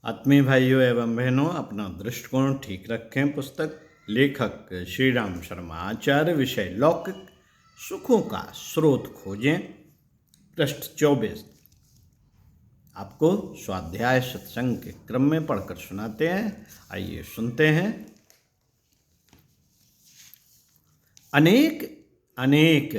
आत्मीय भाइयों एवं बहनों, अपना दृष्टिकोण ठीक रखें। पुस्तक लेखक श्री राम शर्मा आचार्य। विषय लौकिक सुखों का स्रोत खोजें। पृष्ठ 24। आपको स्वाध्याय सत्संग के क्रम में पढ़कर सुनाते हैं। आइए सुनते हैं। अनेक अनेक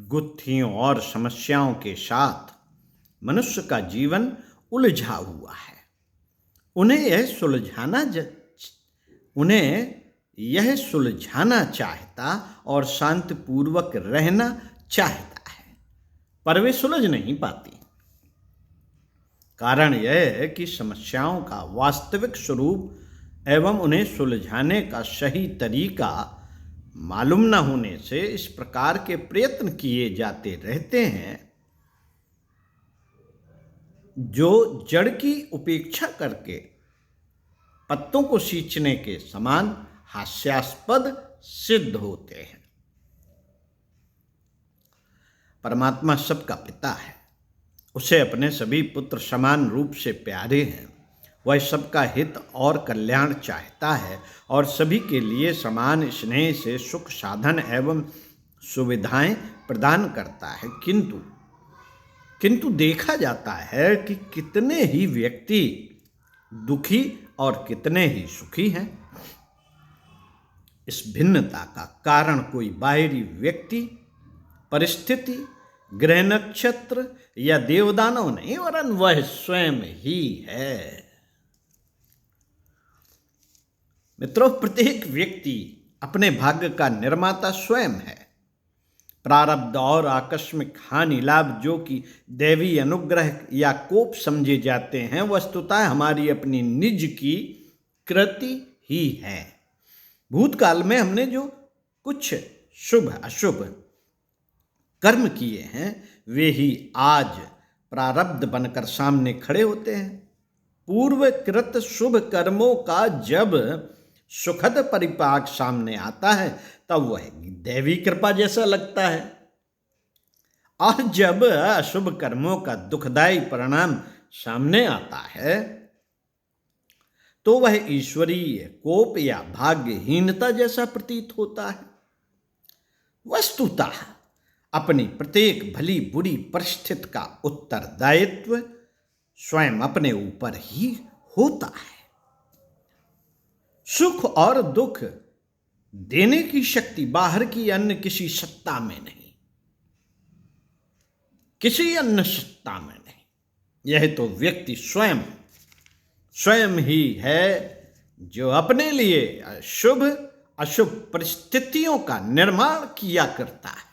गुत्थियों और समस्याओं के साथ मनुष्य का जीवन उलझा हुआ है। उन्हें यह सुलझाना चाहता और शांतिपूर्वक रहना चाहता है, पर वे सुलझ नहीं पाती। कारण यह है कि समस्याओं का वास्तविक स्वरूप एवं उन्हें सुलझाने का सही तरीका मालूम न होने से इस प्रकार के प्रयत्न किए जाते रहते हैं जो जड़ की उपेक्षा करके पत्तों को सींचने के समान हास्यास्पद सिद्ध होते हैं। परमात्मा सबका पिता है। उसे अपने सभी पुत्र समान रूप से प्यारे हैं। वह सबका हित और कल्याण चाहता है और सभी के लिए समान स्नेह से सुख साधन एवं सुविधाएं प्रदान करता है। किंतु देखा जाता है कि कितने ही व्यक्ति दुखी और कितने ही सुखी हैं। इस भिन्नता का कारण कोई बाहरी व्यक्ति, परिस्थिति, ग्रह नक्षत्र या देवदानव नहीं, वरन वह स्वयं ही है। मित्रों, प्रत्येक व्यक्ति अपने भाग्य का निर्माता स्वयं है। प्रारब्ध और आकस्मिक हानि लाभ जो कि दैवी अनुग्रह या कोप समझे जाते हैं, वस्तुतः हमारी अपनी निज की कृति ही है। भूतकाल में हमने जो कुछ शुभ अशुभ कर्म किए हैं, वे ही आज प्रारब्ध बनकर सामने खड़े होते हैं। पूर्वकृत शुभ कर्मों का जब सुखद परिपाक सामने आता है, तब वह दैवी कृपा जैसा लगता है, और जब अशुभ कर्मों का दुखदायी परिणाम सामने आता है, तो वह ईश्वरीय कोप या भाग्यहीनता जैसा प्रतीत होता है। वस्तुतः अपनी प्रत्येक भली बुरी परिस्थिति का उत्तरदायित्व स्वयं अपने ऊपर ही होता है। सुख और दुख देने की शक्ति बाहर की अन्य किसी सत्ता में नहीं, किसी अन्य सत्ता में नहीं। यह तो व्यक्ति स्वयं ही है जो अपने लिए शुभ अशुभ परिस्थितियों का निर्माण किया करता है।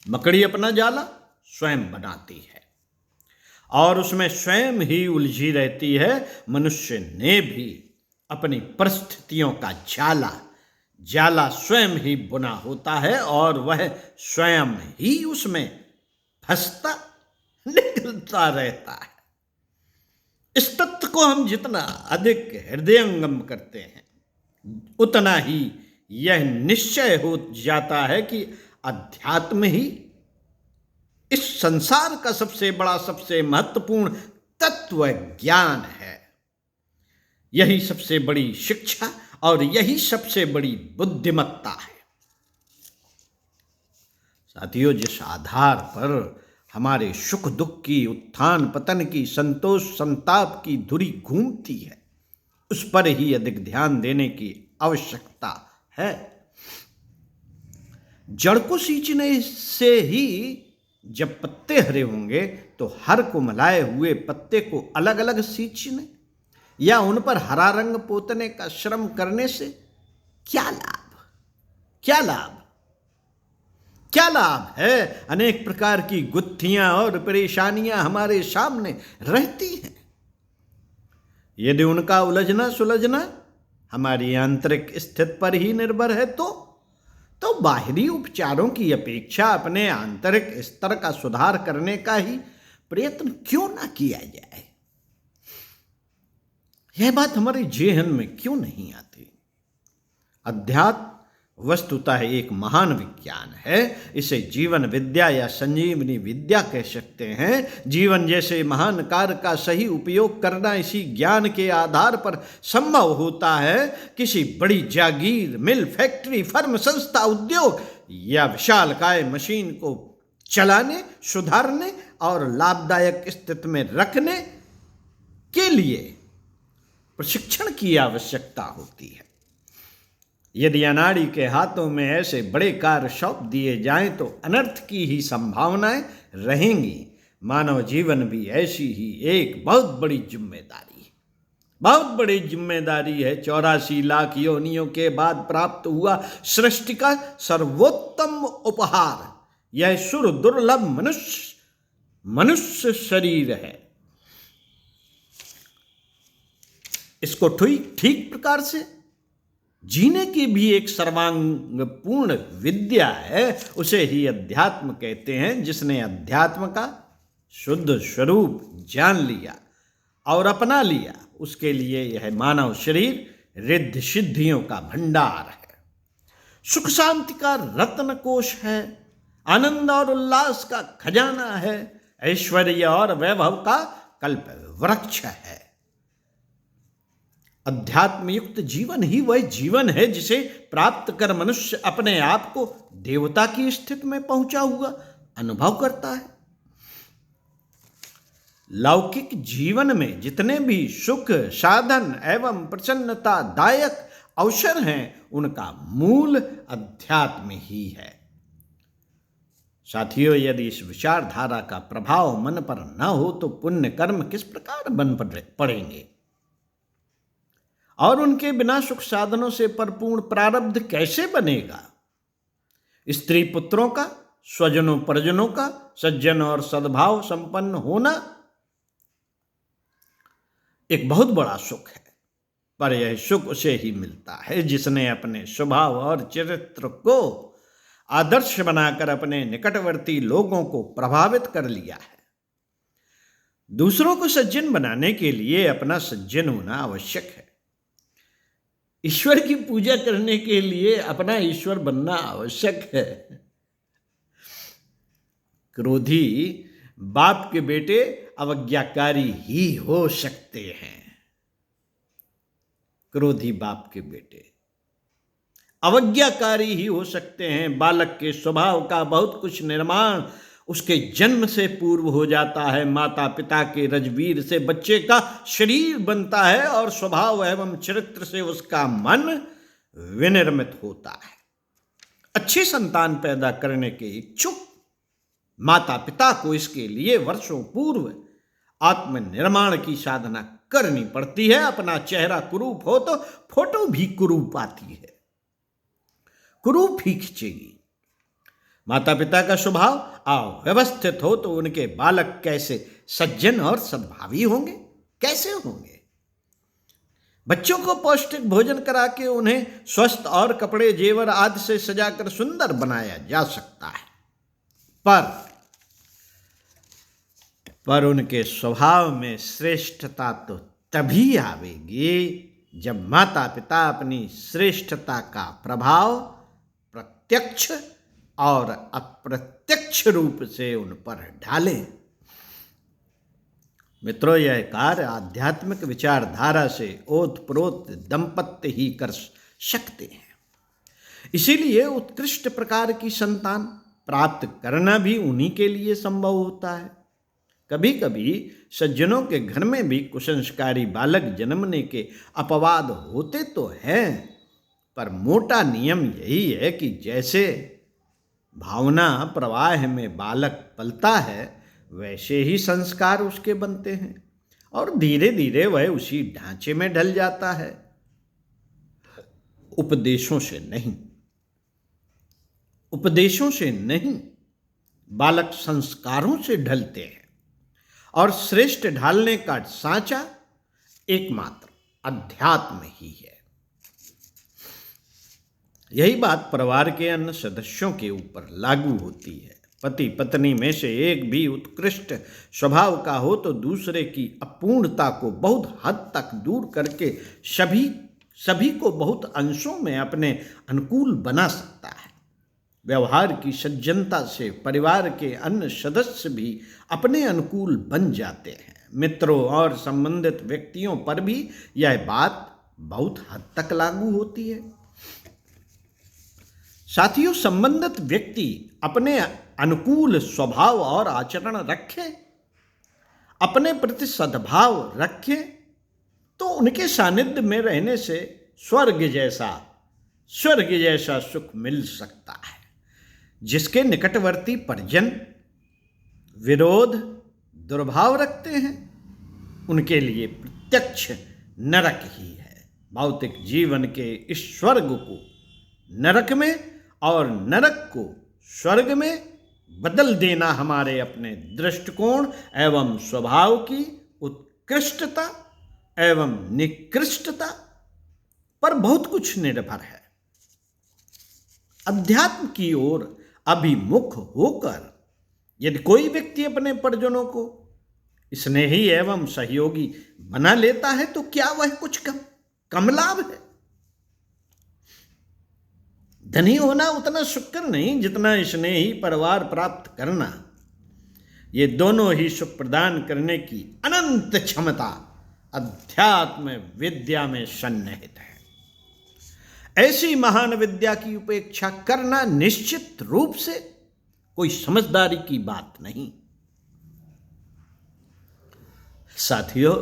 मकड़ी अपना जाला स्वयं बनाती है और उसमें स्वयं ही उलझी रहती है। मनुष्य ने भी अपनी परिस्थितियों का जाला स्वयं ही बुना होता है और वह स्वयं ही उसमें फंसता निकलता रहता है। इस तत्व को हम जितना अधिक हृदयंगम करते हैं, उतना ही यह निश्चय हो जाता है कि अध्यात्म ही इस संसार का सबसे बड़ा, सबसे महत्वपूर्ण तत्व ज्ञान है। यही सबसे बड़ी शिक्षा और यही सबसे बड़ी बुद्धिमत्ता है। साथियों, जिस आधार पर हमारे सुख दुख की, उत्थान पतन की, संतोष संताप की धुरी घूमती है, उस पर ही अधिक ध्यान देने की आवश्यकता है। जड़ को सींचने से ही जब पत्ते हरे होंगे, तो हर को मिलाए हुए पत्ते को अलग अलग सींचने या उन पर हरा रंग पोतने का श्रम करने से क्या लाभ है। अनेक प्रकार की गुत्थियां और परेशानियां हमारे सामने रहती हैं। यदि उनका उलझना सुलझना हमारी आंतरिक स्थिति पर ही निर्भर है, तो बाहरी उपचारों की अपेक्षा अपने आंतरिक स्तर का सुधार करने का ही प्रयत्न क्यों ना किया जाए। यह बात हमारे जेहन में क्यों नहीं आती। अध्यात्म वस्तुतः एक महान विज्ञान है। इसे जीवन विद्या या संजीवनी विद्या कह सकते हैं। जीवन जैसे महान कार्य का सही उपयोग करना इसी ज्ञान के आधार पर संभव होता है। किसी बड़ी जागीर, मिल, फैक्ट्री, फर्म, संस्था, उद्योग या विशालकाय मशीन को चलाने, सुधारने और लाभदायक स्थिति में रखने के लिए प्रशिक्षण की आवश्यकता होती है। यदि अनाड़ी के हाथों में ऐसे बड़े कार्य सौंप दिए जाएं तो अनर्थ की ही संभावनाएं रहेंगी। मानव जीवन भी ऐसी ही एक बहुत बड़ी जिम्मेदारी है। 84 लाख योनियों के बाद प्राप्त हुआ सृष्टि का सर्वोत्तम उपहार यह सुर दुर्लभ मनुष्य शरीर है। इसको ठीक प्रकार से जीने की भी एक सर्वांगपूर्ण विद्या है। उसे ही अध्यात्म कहते हैं। जिसने अध्यात्म का शुद्ध स्वरूप जान लिया और अपना लिया, उसके लिए यह मानव शरीर रिद्धि सिद्धियों का भंडार है, सुख शांति का रत्न कोश है, आनंद और उल्लास का खजाना है, ऐश्वर्य और वैभव का कल्प वृक्ष है। अध्यात्म युक्त जीवन ही वह जीवन है जिसे प्राप्त कर मनुष्य अपने आप को देवता की स्थिति में पहुंचा हुआ अनुभव करता है। लौकिक जीवन में जितने भी सुख, साधन एवं प्रसन्नता दायक अवसर हैं, उनका मूल अध्यात्म ही है। साथियों, यदि इस विचारधारा का प्रभाव मन पर न हो तो पुण्य कर्म किस प्रकार बन पड़ेंगे और उनके बिना सुख साधनों से परिपूर्ण प्रारब्ध कैसे बनेगा। स्त्री पुत्रों का, स्वजनों परिजनों का सज्जन और सद्भाव संपन्न होना एक बहुत बड़ा सुख है, पर यह सुख उसे ही मिलता है जिसने अपने स्वभाव और चरित्र को आदर्श बनाकर अपने निकटवर्ती लोगों को प्रभावित कर लिया है। दूसरों को सज्जन बनाने के लिए अपना सज्जन होना आवश्यक है। ईश्वर की पूजा करने के लिए अपना ईश्वर बनना आवश्यक है। क्रोधी बाप के बेटे अवज्ञाकारी ही हो सकते हैं। क्रोधी बाप के बेटे अवज्ञाकारी ही हो सकते हैं। बालक के स्वभाव का बहुत कुछ निर्माण उसके जन्म से पूर्व हो जाता है। माता पिता के रजवीर से बच्चे का शरीर बनता है और स्वभाव एवं चरित्र से उसका मन विनिर्मित होता है। अच्छी संतान पैदा करने के इच्छुक माता पिता को इसके लिए वर्षों पूर्व आत्मनिर्माण की साधना करनी पड़ती है। अपना चेहरा कुरूप हो तो फोटो भी कुरूप आती है, कुरूप ही खींचेगी। माता पिता का स्वभाव अव्यवस्थित हो तो उनके बालक कैसे सज्जन और सद्भावी होंगे, कैसे होंगे। बच्चों को पौष्टिक भोजन करा के उन्हें स्वस्थ और कपड़े जेवर आदि से सजाकर सुंदर बनाया जा सकता है, पर उनके स्वभाव में श्रेष्ठता तो तभी आवेगी जब माता पिता अपनी श्रेष्ठता का प्रभाव प्रत्यक्ष और अप्रत्यक्ष रूप से उन पर डालें। मित्रों, यह कार्य आध्यात्मिक विचारधारा से ओतप्रोत दंपत्य ही कर सकते हैं। इसीलिए उत्कृष्ट प्रकार की संतान प्राप्त करना भी उन्हीं के लिए संभव होता है। कभी कभी सज्जनों के घर में भी कुसंस्कारी बालक जन्मने के अपवाद होते तो हैं, पर मोटा नियम यही है कि जैसे भावना प्रवाह में बालक पलता है वैसे ही संस्कार उसके बनते हैं और धीरे धीरे वह उसी ढांचे में ढल जाता है। उपदेशों से नहीं बालक संस्कारों से ढलते हैं और श्रेष्ठ ढालने का सांचा एकमात्र अध्यात्म ही है। यही बात परिवार के अन्य सदस्यों के ऊपर लागू होती है। पति पत्नी में से एक भी उत्कृष्ट स्वभाव का हो तो दूसरे की अपूर्णता को बहुत हद तक दूर करके सभी सभी को बहुत अंशों में अपने अनुकूल बना सकता है। व्यवहार की सज्जनता से परिवार के अन्य सदस्य भी अपने अनुकूल बन जाते हैं। मित्रों और संबंधित व्यक्तियों पर भी यह बात बहुत हद तक लागू होती है। साथियों, संबंधित व्यक्ति अपने अनुकूल स्वभाव और आचरण रखें, अपने प्रति सद्भाव रखें, तो उनके सानिध्य में रहने से स्वर्ग जैसा सुख मिल सकता है। जिसके निकटवर्ती परिजन विरोध दुर्भाव रखते हैं, उनके लिए प्रत्यक्ष नरक ही है। भौतिक जीवन के इस स्वर्ग को नरक में और नरक को स्वर्ग में बदल देना हमारे अपने दृष्टिकोण एवं स्वभाव की उत्कृष्टता एवं निकृष्टता पर बहुत कुछ निर्भर है। अध्यात्म की ओर अभिमुख होकर यदि कोई व्यक्ति अपने परिजनों को स्नेही एवं सहयोगी बना लेता है तो क्या वह कुछ कम लाभ है? धनी होना उतना सुखकर नहीं जितना स्नेही परिवार प्राप्त करना। ये दोनों ही सुख प्रदान करने की अनंत क्षमता अध्यात्म विद्या में सन्निहित है। ऐसी महान विद्या की उपेक्षा करना निश्चित रूप से कोई समझदारी की बात नहीं। साथियों,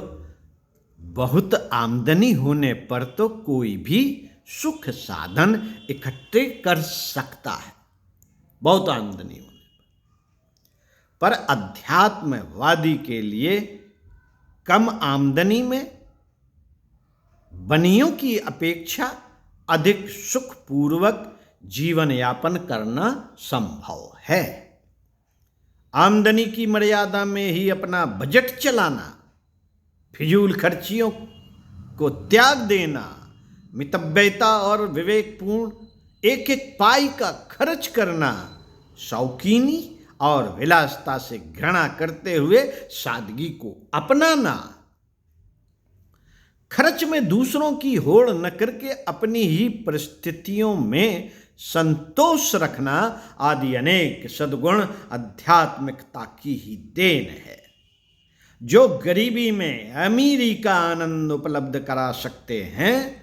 बहुत आमदनी होने पर तो कोई भी सुख साधन इकट्ठे कर सकता है, बहुत आमदनी होने पर अध्यात्मवादी के लिए कम आमदनी में बनियों की अपेक्षा अधिक सुखपूर्वक जीवन यापन करना संभव है। आमदनी की मर्यादा में ही अपना बजट चलाना, फिजूल खर्चियों को त्याग देना, मितव्ययता और विवेकपूर्ण एक एक पाई का खर्च करना, शौकीनी और विलासता से घृणा करते हुए सादगी को अपनाना, खर्च में दूसरों की होड़ न करके अपनी ही परिस्थितियों में संतोष रखना आदि अनेक सद्गुण आध्यात्मिकता की ही देन है, जो गरीबी में अमीरी का आनंद उपलब्ध करा सकते हैं।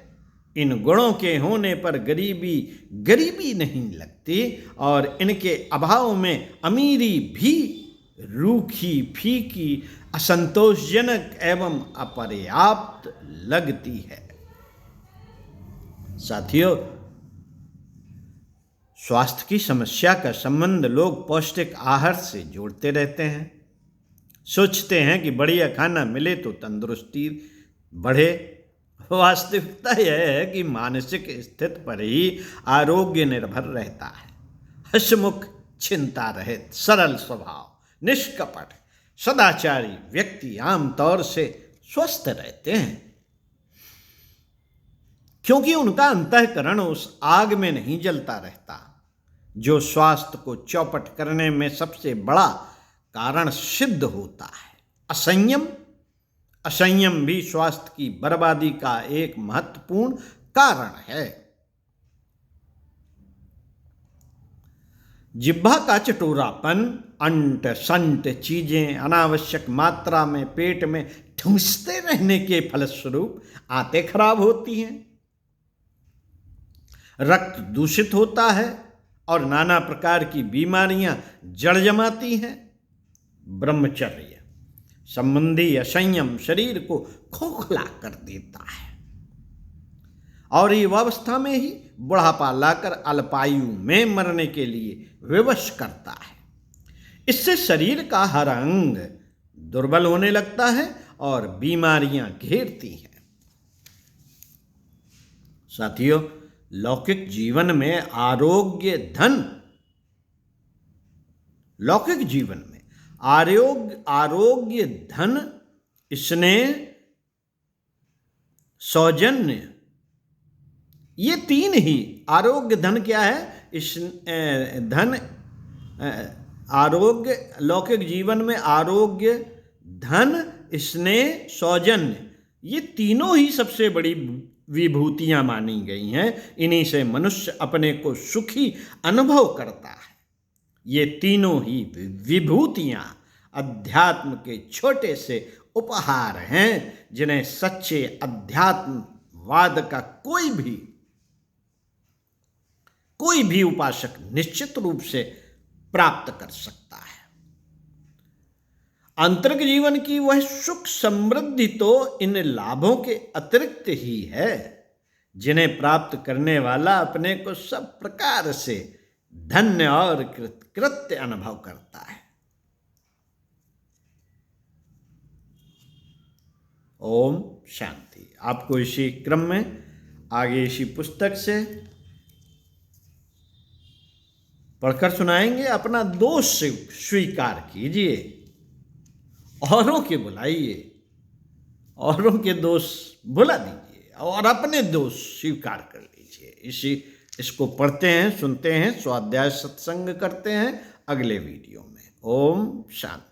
इन गुणों के होने पर गरीबी नहीं लगती और इनके अभाव में अमीरी भी रूखी, फीकी, असंतोषजनक एवं अपर्याप्त लगती है। साथियों, स्वास्थ्य की समस्या का संबंध लोग पौष्टिक आहार से जोड़ते रहते हैं। सोचते हैं कि बढ़िया खाना मिले तो तंदुरुस्ती बढ़े। वास्तविकता यह है कि मानसिक स्थिति पर ही आरोग्य निर्भर रहता है। हंसमुख, चिंता रहित, सरल स्वभाव, निष्कपट, सदाचारी व्यक्ति आमतौर से स्वस्थ रहते हैं, क्योंकि उनका अंतःकरण उस आग में नहीं जलता रहता जो स्वास्थ्य को चौपट करने में सबसे बड़ा कारण सिद्ध होता है। असंयम भी स्वास्थ्य की बर्बादी का एक महत्वपूर्ण कारण है। जिह्वा का चटोरापन, अंट संट चीजें अनावश्यक मात्रा में पेट में ठूंसते रहने के फलस्वरूप आंतें खराब होती हैं, रक्त दूषित होता है और नाना प्रकार की बीमारियां जड़ जमाती हैं। ब्रह्मचर्य संबंधी असंयम शरीर को खोखला कर देता है और युवावस्था में ही बुढ़ापा लाकर अल्पायु में मरने के लिए विवश करता है। इससे शरीर का हर अंग दुर्बल होने लगता है और बीमारियां घेरती हैं। साथियों, लौकिक जीवन में आरोग्य धन स्नेह, सौजन्य, ये तीन ही आरोग्य धन क्या है? लौकिक जीवन में आरोग्य धन, स्नेह, सौजन्य, ये तीनों ही सबसे बड़ी विभूतियां मानी गई हैं। इन्हीं से मनुष्य अपने को सुखी अनुभव करता है। ये तीनों ही विभूतियां अध्यात्म के छोटे से उपहार हैं, जिन्हें सच्चे अध्यात्मवाद का कोई भी उपासक निश्चित रूप से प्राप्त कर सकता है। आंतरिक जीवन की वह सुख समृद्धि तो इन लाभों के अतिरिक्त ही है, जिन्हें प्राप्त करने वाला अपने को सब प्रकार से धन्य और कृत्य अनुभव करता है। ओम शांति। आपको इसी क्रम में आगे इसी पुस्तक से पढ़कर सुनाएंगे। अपना दोष स्वीकार कीजिए, औरों के बुलाइए, औरों के दोष भुला दीजिए और अपने दोष स्वीकार कर लीजिए। इसको पढ़ते हैं, सुनते हैं, स्वाध्याय सत्संग करते हैं अगले वीडियो में। ओम शांति।